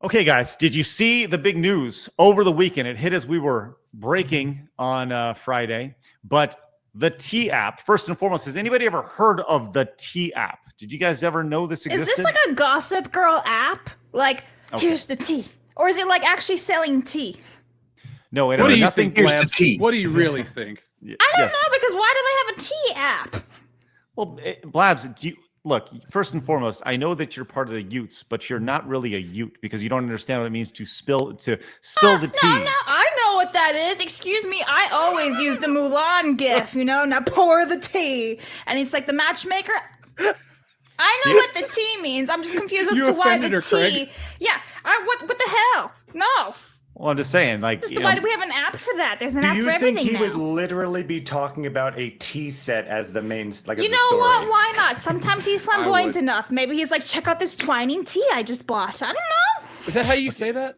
Okay, guys, did you see the big news over the weekend? It hit as we were breaking on Friday, but the T app, first and foremost, has anybody ever heard of the T app? Did you guys ever know this existed? Is this like a Gossip Girl app? Like, here's the tea. Or is it like actually selling tea? No, it has nothing. Here's the tea. What do you really think? I don't know, because why do they have a tea app? Well, Blabs, look, first and foremost, I know that you're part of the Utes, but you're not really a Ute because you don't understand what it means to spill the tea. No, I know what that is. Excuse me, I always use the Mulan gif, now pour the tea. And it's like the matchmaker. I know what the tea means. I'm just confused as to why the tea. Craig. Yeah, what the hell? No. Well, I'm just saying, like, Why do we have an app for that? There's an app for everything now. Do you think he would literally be talking about a tea set as the main, like, you as the know story? what? Why not? Sometimes he's flamboyant enough. Maybe he's like, check out this twining tea I just bought. I don't know. Is that how you say that?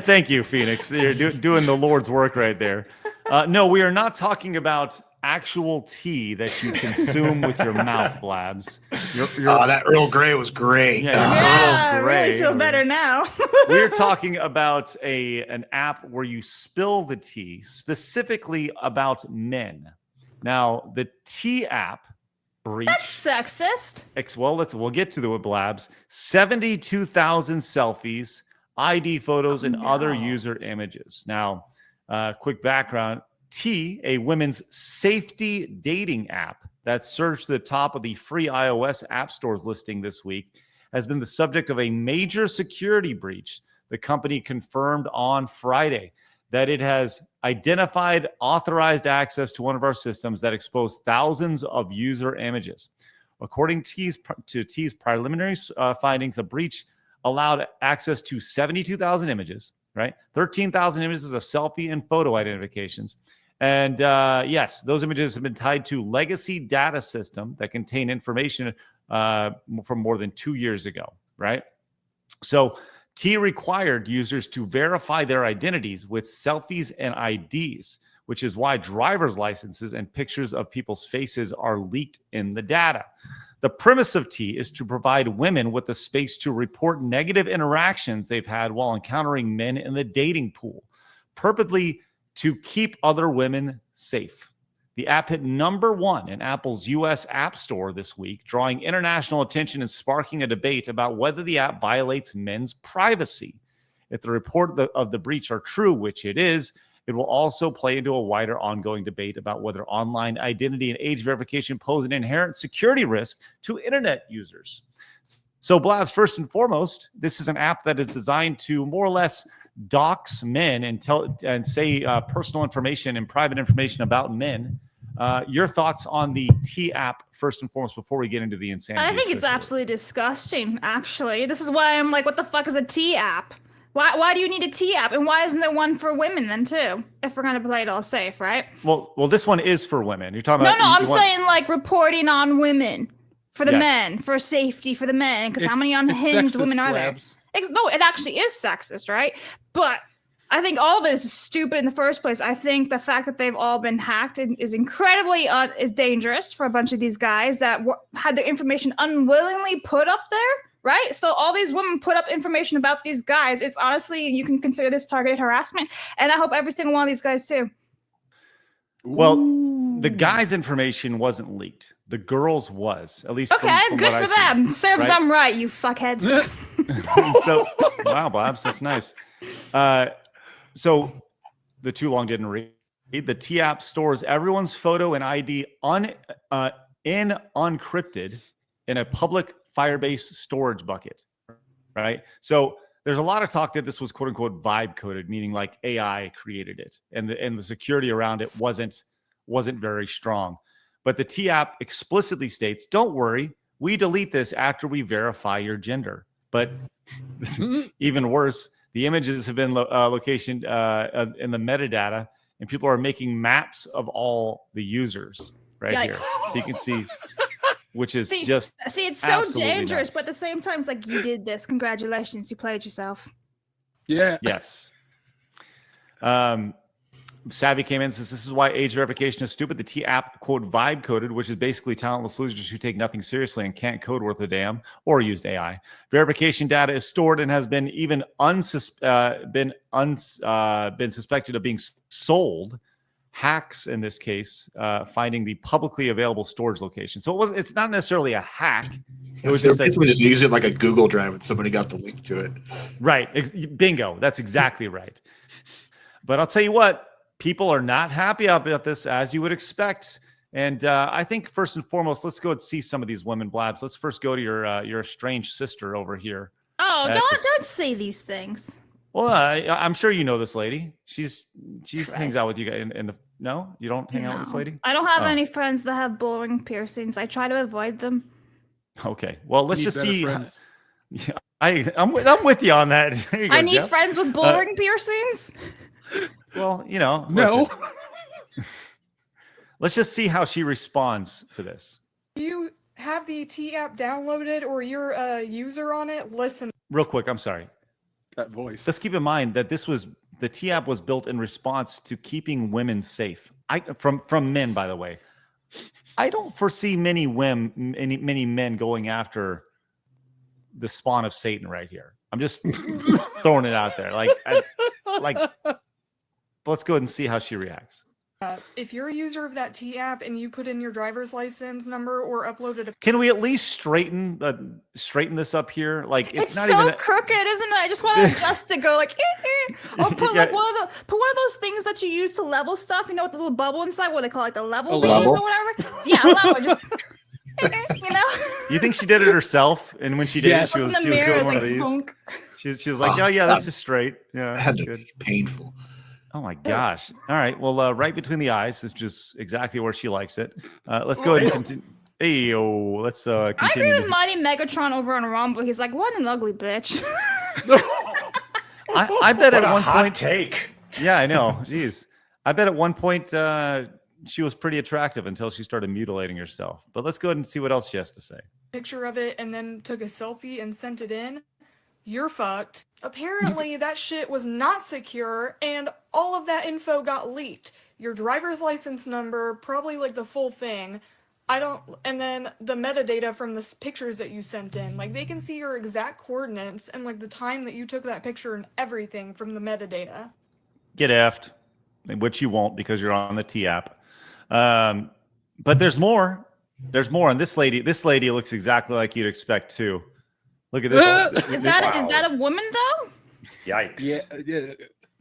Thank you, Phoenix. You're doing the Lord's work right there. No, we are not talking about actual tea that you consume with your mouth, Blabs. That Earl Grey was great. Yeah, I really feel better now. We're talking about an app where you spill the tea, specifically about men. Now, the tea app breach. That's sexist. Well, we'll get to the Blabs. 72,000 selfies, ID photos, and other user images. Now, quick background. T, a women's safety dating app that surged to the top of the free iOS app stores listing this week, has been the subject of a major security breach. The company confirmed on Friday that it has identified authorized access to one of our systems that exposed thousands of user images. According to T's preliminary findings, the breach allowed access to 72,000 images, right? 13,000 images of selfie and photo identifications. And yes, those images have been tied to legacy data system that contain information from more than 2 years ago, right? So T required users to verify their identities with selfies and IDs, which is why driver's licenses and pictures of people's faces are leaked in the data. The premise of T is to provide women with the space to report negative interactions they've had while encountering men in the dating pool, purportedly to keep other women safe. The app hit #1 in Apple's US App Store this week, drawing international attention and sparking a debate about whether the app violates men's privacy. If the report of the breach are true, which it is, it will also play into a wider ongoing debate about whether online identity and age verification pose an inherent security risk to internet users. So, Blabs, first and foremost, this is an app that is designed to more or less dox men and say personal information and private information about men. Your thoughts on the T app first and foremost before we get into the insanity? I think it's absolutely disgusting, actually. This is why I'm like, what the fuck is a T app? Why do you need a T app? And why isn't there one for women then too? If we're gonna play it all safe, right? Well, this one is for women. You're talking about I'm saying like reporting on women for the men, for safety for the men, because how many unhinged women are there? No, it actually is sexist, right? But I think all of it is stupid in the first place. I think the fact that they've all been hacked is incredibly is dangerous for a bunch of these guys that had their information unwillingly put up there, right? So all these women put up information about these guys. It's honestly, you can consider this targeted harassment. And I hope every single one of these guys too. Well, the guy's information wasn't leaked. The girl's was, at least. Okay, from good for them. Serves them right, you fuckheads. So, wow, Blabs, that's nice. So, the too long didn't read. The T app stores everyone's photo and ID unencrypted in a public Firebase storage bucket, right? So there's a lot of talk that this was quote unquote vibe coded, meaning like AI created it, and the security around it wasn't very strong. But the T app explicitly states, "Don't worry, we delete this after we verify your gender." But even worse, the images have been locationed in the metadata, and people are making maps of all the users right here, so you can see. Which is it's so dangerous, but at the same time, it's like, you did this. Congratulations, you played yourself. Yeah. Yes. Savvy came in and says, this is why age verification is stupid. The T app, quote, vibe coded, which is basically talentless losers who take nothing seriously and can't code worth a damn or used AI. Verification data is stored and has been even been suspected of being sold. Hacks, in this case, finding the publicly available storage location. So it's not necessarily a hack. It was just basically just use it like a Google Drive and somebody got the link to it. Right. Bingo. That's exactly right. But I'll tell you what, people are not happy about this, as you would expect. And I think first and foremost, let's go and see some of these women, Blabs. Let's first go to your estranged sister over here. Oh, don't say these things. Well, I'm sure you know this lady. She hangs out with you guys in the. No, you don't hang out with this lady. I don't have any friends that have bullring piercings. I try to avoid them. Okay, well, let's just see. Yeah, I'm with you on that. You go, I need Jeff. friends with bullring piercings. Well, no. Let's just see how she responds to this. You have the T app downloaded, or you're a user on it? Listen. Real quick, I'm sorry. That voice. Let's keep in mind that the T app was built in response to keeping women safe. From men, by the way. I don't foresee many men going after the spawn of Satan right here. I'm just throwing it out there. Let's go ahead and see how she reacts. If you're a user of that T app and you put in your driver's license number or uploaded a... Can we at least straighten this up here? Like it's not so even crooked, isn't it? I just want to adjust to go like, or put like one of those things that you use to level stuff. You know, with the little bubble inside. What they call like the level beams or whatever. Yeah, level. Just You think she did it herself? And when she did it, she was doing one of these. She was like, oh yeah, that's just straight. Yeah, That's good. Painful. Oh my gosh. All right. Well, right between the eyes is just exactly where she likes it. Let's go ahead and continue. Hey, let's continue. I agree with Mighty Megatron over on Rumble. He's like, what an ugly bitch. I bet at one point. Take. Yeah, I know. Jeez. I bet at one point she was pretty attractive until she started mutilating herself. But let's go ahead and see what else she has to say. picture of it and then took a selfie and sent it in, you're fucked. Apparently that shit was not secure and all of that info got leaked. Your driver's license number, probably like the full thing. And then the metadata from the pictures that you sent in, like they can see your exact coordinates and like the time that you took that picture and everything from the metadata. Get effed, which you won't because you're on the T app. But there's more. There's more. And this lady looks exactly like you'd expect too. Look at this. Is that a woman though? Yikes. Yeah.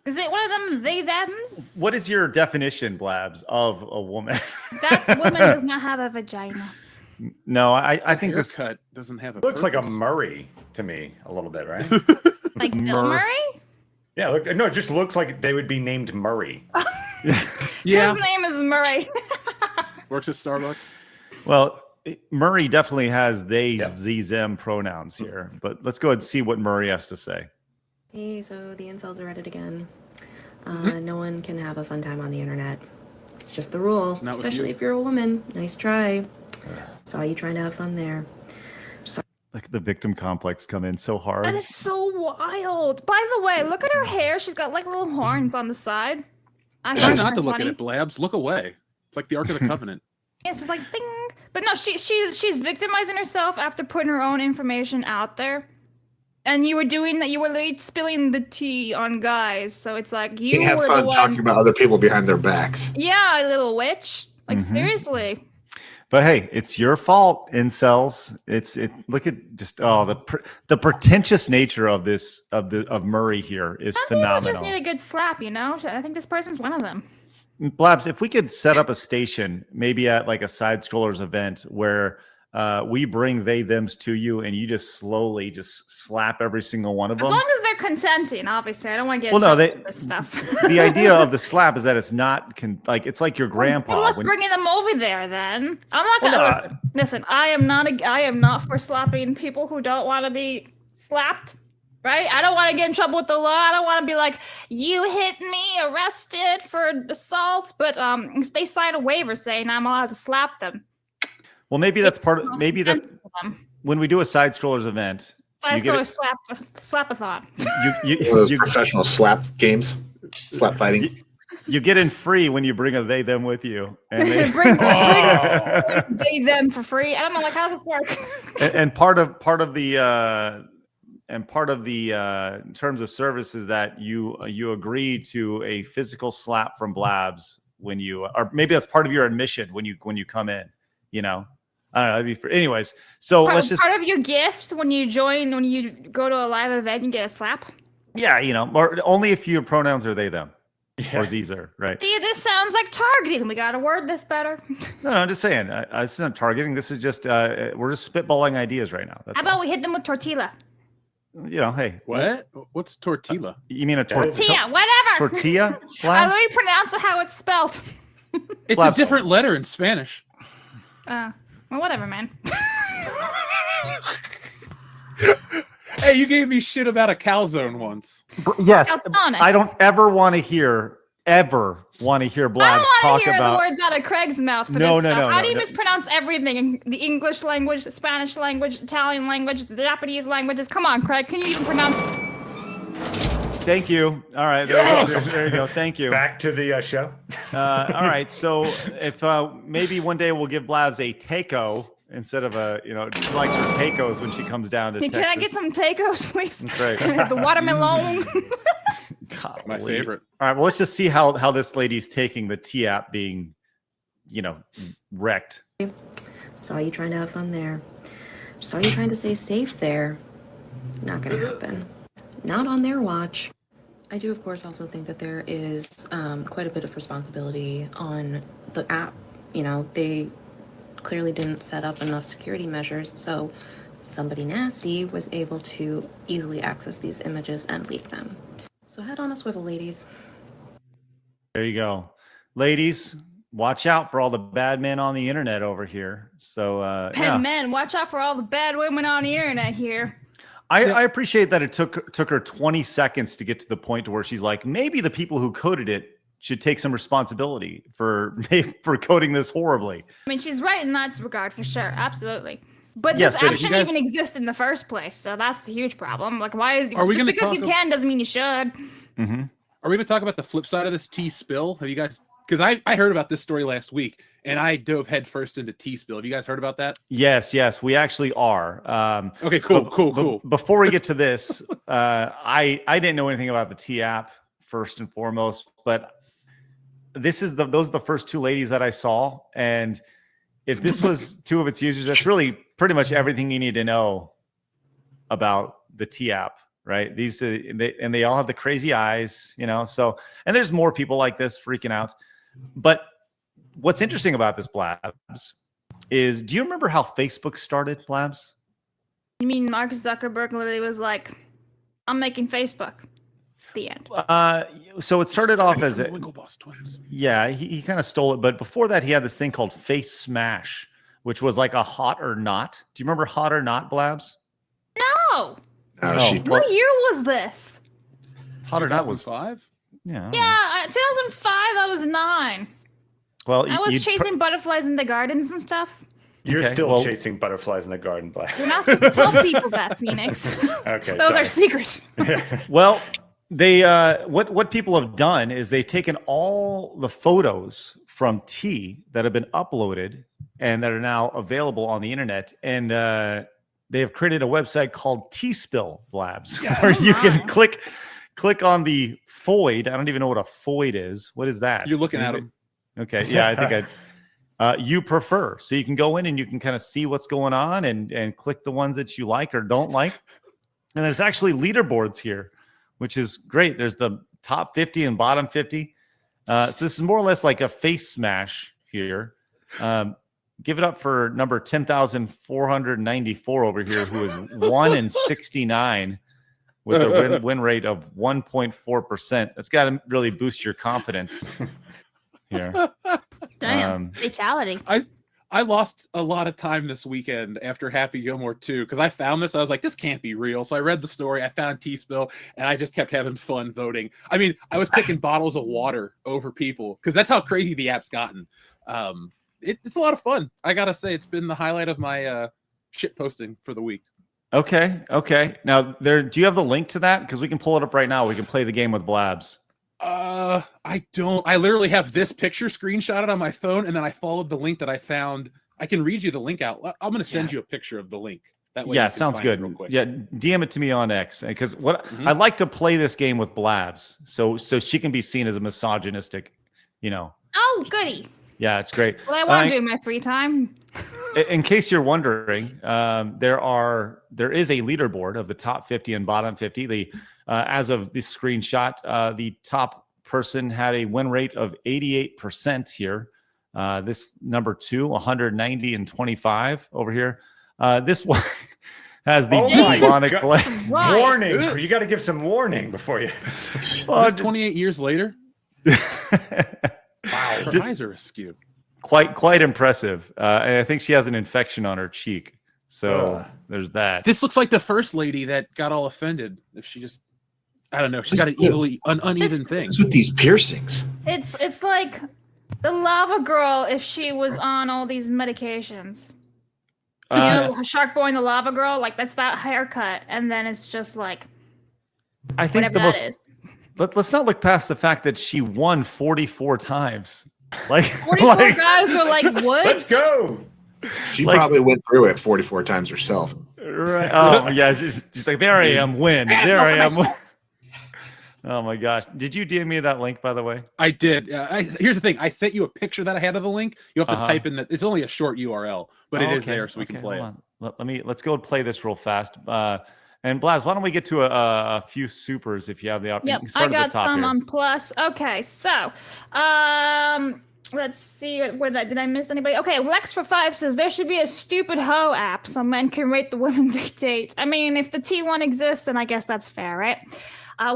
Is it one of them they thems? What is your definition, Blabs, of a woman? That woman does not have a vagina. No, I think this cut doesn't have a Looks like a purpose. Murray to me a little bit, right? Like Bill Murray? Yeah, no, it just looks like they would be named Murray. Yeah. His name is Murray. Works at Starbucks. Well, Murray definitely has they, ze, them pronouns here. But let's go ahead and see what Murray has to say. Hey, so the incels are at it again. No one can have a fun time on the internet. It's just the rule, Not with especially you. if you're a woman. Nice try. Saw you trying to have fun there. Like the victim complex come in so hard. That is so wild. By the way, look at her hair. She's got like little horns on the side. I Try find not her to look funny. at it, Blabs. Look away. It's like the Ark of the Covenant. Yeah, she's like ding. But no, she's victimizing herself after putting her own information out there. And you were doing that. You were late spilling the tea on guys. So it's like you They have were fun the talking ones. about other people behind their backs. Yeah, little witch. Like Mhm. seriously. But hey, it's your fault, incels. Look at just the pretentious nature of this of Murray here is Some people phenomenal. just need a good slap, you know. I think this person's one of them. Blabs, if we could set up a station, maybe at like a side scrollers event where we bring they thems to you and you just slowly just slap every single one of As them. long as they're consenting, obviously. I don't want to get Well, no, involved with this stuff. The idea of the slap is that it's not it's like your grandpa. Good luck when- bringing them over there. Then I'm not gonna Well, no, listen. I am not for slapping people who don't want to be slapped. Right? I don't want to get in trouble with the law. I don't want to be like, you hit me, arrested for assault. But if they sign a waiver saying I'm allowed to slap them, well, maybe that's part of maybe that's offensive to them. when we do a side scrollers event. I you just get go it- slap-a-thon. One of those professional slap games, slap fighting. You get in free when you bring a they them with you, and they bring they them for free. I don't know, like, how's this work? and part of the terms of service is that you agree to a physical slap from Blabs when you, or maybe that's part of your admission when you come in. You know, I don't know. Anyways, so let's just part of your gift when you go to a live event, you get a slap. Yeah, you know, or only if your pronouns are they them. Or Zer, right? See, this sounds like targeting. We got to word this better. No, I'm just saying. It's not targeting. This is just we're just spitballing ideas right now. That's How about we hit them with tortilla? You know, hey, What? What's tortilla? You mean a tortilla? Whatever. Tortilla? Let me pronounce it how it's spelled. It's a different letter in Spanish. Well, whatever, man. Hey, you gave me shit about a calzone once. Yes, I don't ever want to hear Blabs talk hear about the words out of Craig's mouth for No, this no, stuff. no, How no, do you no. mispronounce everything? The English language, the Spanish language, Italian language, the Japanese languages. Come on, Craig. Can you even pronounce? Thank you. All right, there you go. Thank you. Back to the show. All right, so if maybe one day we'll give Blabs a taco instead of she likes her tacos when she comes down to Can Texas. I get some tacos, please? That's right. The watermelon. God, My favorite. All right, well, let's just see how this lady's taking the T app being, wrecked. Saw you trying to have fun there. Saw you trying to stay safe there. Not gonna happen. Not on their watch. I do, of course, also think that there is quite a bit of responsibility on the app. They clearly didn't set up enough security measures, so somebody nasty was able to easily access these images and leak them. So head on a swivel, ladies. There you go. Ladies, watch out for all the bad men on the internet over here. So, And men, watch out for all the bad women on the internet here. I appreciate that it took her 20 seconds to get to the point to where she's like, maybe the people who coded it should take some responsibility for coding this horribly. I mean, she's right in that regard for sure. Absolutely. But Yes, this but app if you shouldn't guys- even exist in the first place. So that's the huge problem. Like, why is Are we just gonna because talk you can doesn't mean you should. Mm-hmm. Are we going to talk about the flip side of this Teespill? Have you guys? Because I heard about this story last week, and I dove headfirst into Teespill. Have you guys heard about that? Yes, we actually are. Okay, cool. Before we get to this, I didn't know anything about the T app first and foremost, but those are the first two ladies that I saw, and if this was two of its users, that's really pretty much everything you need to know about the T app, right? They all have the crazy eyes, So, and there's more people like this freaking out. But what's interesting about this, Blabs, is do you remember how Facebook started, Blabs? You mean Mark Zuckerberg literally was like, "I'm making Facebook." The end. So it started off as Winklevoss twins. Yeah, he kind of stole it, but before that, he had this thing called Face Smash, which was like a hot or not. Do you remember hot or not, Blabs? No. What year was this? Hot or not was 5. Yeah. 2005. I was 9. Well, I was chasing butterflies in the gardens and stuff. You're still chasing butterflies in the garden, Black. You're not supposed to tell people that, Phoenix. Okay, those are secrets. Well, they what people have done is they've taken all the photos from T that have been uploaded and that are now available on the internet, and they have created a website called Teespill Blabs, where you can click on the foid. I don't even know what a foid is. What is that? You're looking at them. Okay, yeah, I think you prefer. So you can go in and you can kind of see what's going on and click the ones that you like or don't like. And there's actually leaderboards here, which is great. There's the top 50 and bottom 50. So this is more or less like a face smash here. Give it up for number 10,494 over here, who is 1-69 with a win rate of 1.4%. That's got to really boost your confidence here. Damn, fatality. I lost a lot of time this weekend after Happy Gilmore 2 because I found this. I was like, this can't be real. So I read the story. I found Teespill, and I just kept having fun voting. I mean, I was picking bottles of water over people because that's how crazy the app's gotten. It's a lot of fun. I got to say, it's been the highlight of my shit posting for the week. Okay. Now, do you have the link to that? Because we can pull it up right now. We can play the game with Blabs. I don't. I literally have this picture screenshotted on my phone, and then I followed the link that I found. I can read you the link out. I'm going to send you a picture of the link. That way, sounds good. Real quick. Yeah, DM it to me on X because I like to play this game with Blabs, so she can be seen as a misogynistic, Oh, goody. Yeah, it's great. What I want to do in my free time. In case you're wondering, there is a leaderboard of the top 50 and bottom 50. As of this screenshot, the top person had a win rate of 88% here. This number 2, 190 and 25 over here. This one has the demonic play. Warning! You got to give some warning before you. Well, 28 years later. Wow, her eyes are askew. Quite impressive. And I think she has an infection on her cheek. So there's that. This looks like the first lady that got all offended. If she just, I don't know, she's got an uneven thing. What's with these piercings? It's like the lava girl if she was on all these medications. Shark Boy and the lava girl, like that's that haircut, and then it's just like I think whatever that is. Let's not look past the fact that she won 44 times. Like 44 guys were like, what? Let's go. She probably went through it 44 times herself. Right. Oh, yeah. She's like, there I am, win. There I am. Win. Oh, my gosh. Did you DM me that link, by the way? I did. Here's the thing. I sent you a picture that I had of the link. You have to type in that. It's only a short URL, but it is there so we can play it. Let's go and play this real fast. And Blabs, why don't we get to a few supers if you have the opportunity? Yep, I got some on plus. Okay, so let's see. Did I miss anybody? Okay, Lex for 5 says there should be a stupid hoe app so men can rate the women they date. I mean, if the T1 exists, then I guess that's fair, right?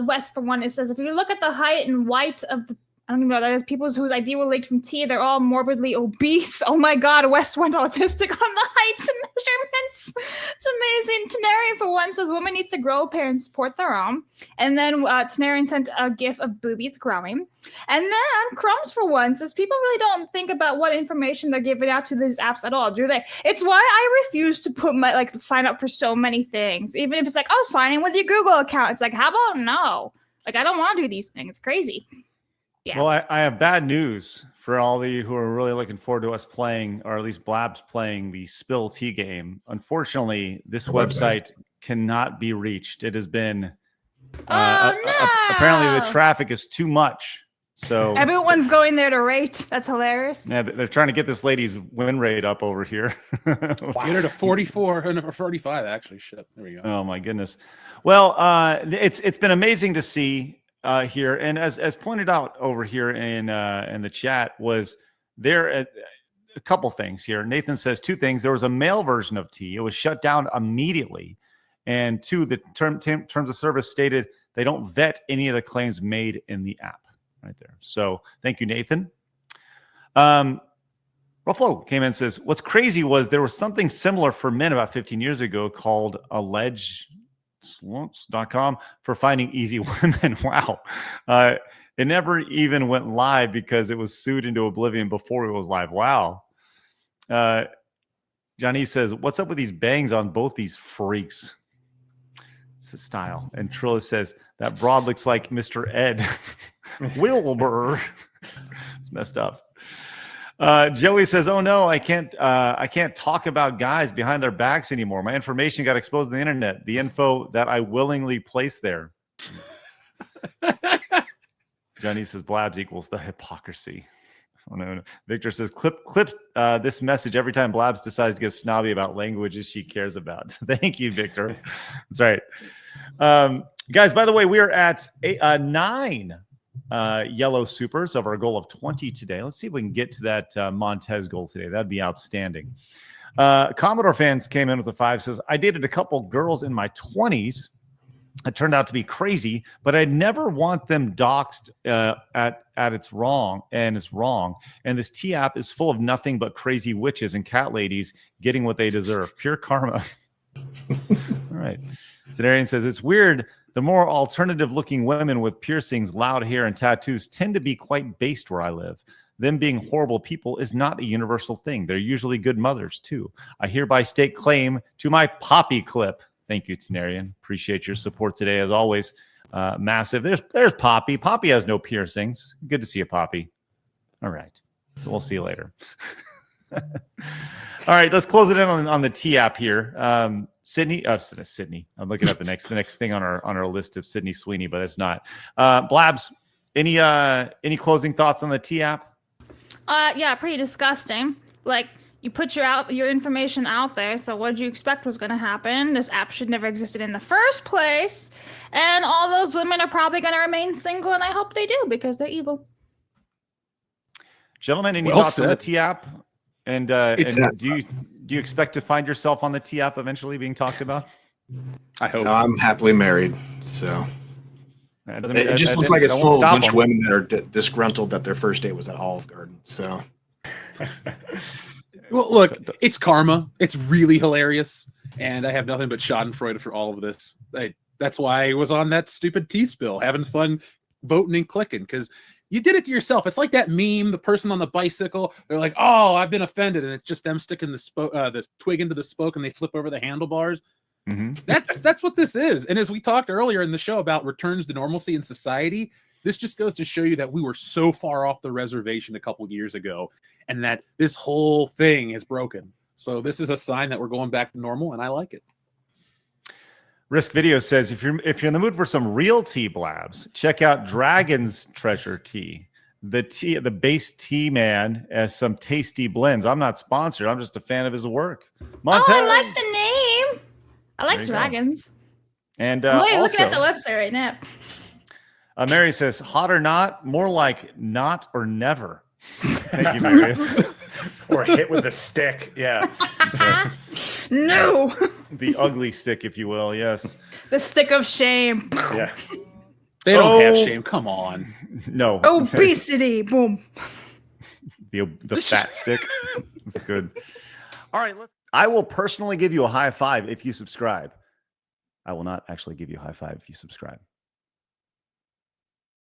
West for 1, it says if you look at the height and weight of the I don't even know. There's people whose ID were leaked from T. They're all morbidly obese. Oh my God, West went autistic on the heights and measurements. It's amazing. Tenarian for 1 says women need to grow a pair and support their own. And then Tenarian sent a gif of boobies growing. And then Crumbs for 1 says people really don't think about what information they're giving out to these apps at all, do they? It's why I refuse to put my sign up for so many things. Even if it's like, oh, sign in with your Google account. It's like, how about no? Like, I don't want to do these things. It's crazy. Yeah. Well, I have bad news for all of you who are really looking forward to us playing, or at least Blabs playing the Spill Tea game. Unfortunately, this website cannot be reached. It has been apparently the traffic is too much. So everyone's going there to rate. That's hilarious. Yeah, they're trying to get this lady's win rate up over here. Get her to 44 or 45. Actually, shit. There we go. Oh my goodness. Well, it's been amazing to see. Here, and as pointed out over here in the chat, was there a couple things here. Nathan says 2 things. There was a male version of T. It was shut down immediately. And 2, the terms of service stated they don't vet any of the claims made in the app. Right there. So thank you, Nathan. Ruffalo came in and says, what's crazy was there was something similar for men about 15 years ago called alleged.com for finding easy women. Wow. It never even went live because it was sued into oblivion before it was live. Wow. Johnny says, what's up with these bangs on both these freaks? It's a style. And Trilla says, that broad looks like Mr. Ed Wilbur. It's messed up. Joey says, oh no, I can't talk about guys behind their backs anymore. My information got exposed on the internet. The info that I willingly placed there. Johnny says Blabs equals the hypocrisy. Oh no. Victor says clip this message every time Blabs decides to get snobby about languages she cares about. Thank you, Victor. That's right. Guys, by the way, we are at 9 yellow supers of our goal of 20 today. Let's see if we can get to that Montez goal today. That'd be outstanding. Commodore fans came in with a 5, says, I dated a couple girls in my 20s. It turned out to be crazy, but I'd never want them doxed at it's wrong. And this T app is full of nothing but crazy witches and cat ladies getting what they deserve. Pure karma. All right. Tenarian says, it's weird. The more alternative-looking women with piercings, loud hair, and tattoos tend to be quite based where I live. Them being horrible people is not a universal thing. They're usually good mothers, too. I hereby stake claim to my poppy clip. Thank you, Tenarian. Appreciate your support today, as always. massive. There's Poppy. Poppy has no piercings. Good to see you, Poppy. All right. So we'll see you later. All right, let's close it in on the T app here. Sydney. I'm looking up the next thing on our list of Sydney Sweeney, but it's not. Blabs, any closing thoughts on the T app? Yeah, pretty disgusting. Like, you put your information out there, so what did you expect was going to happen? This app should never existed in the first place, and all those women are probably going to remain single, and I hope they do because they're evil. Gentlemen, any thoughts on the T app? And do you expect to find yourself on the T app eventually being talked about? I hope. No, I'm happily married, so it just looks like it's that full of won't a stop bunch of them. women that are disgruntled that their first date was at Olive Garden. So, well, look, it's karma. It's really hilarious, and I have nothing but Schadenfreude for all of this. That's why I was on that stupid Teespill, having fun voting and clicking, because you did it to yourself. It's like that meme, the person on the bicycle, they're like, oh, I've been offended. And it's just them sticking the twig into the spoke and they flip over the handlebars. Mm-hmm. That's what this is. And as we talked earlier in the show about returns to normalcy in society, this just goes to show you that we were so far off the reservation a couple years ago and that this whole thing is broken. So this is a sign that we're going back to normal, and I like it. Risk Video says, if you're in the mood for some real tea, Blabs, check out Dragon's Treasure Tea. The base tea man has some tasty blends. I'm not sponsored. I'm just a fan of his work. Montez. Oh, I like the name. I like dragons. And I'm also, looking at the website right now. Mary says, hot or not, more like not or never. Thank you, Marius. Or hit with a stick. Yeah. No. The ugly stick, if you will. Yes. The stick of shame. Yeah. They don't have shame. Come on. No. Obesity. Boom. The fat stick. That's good. All right. I will personally give you a high five if you subscribe. I will not actually give you a high five if you subscribe.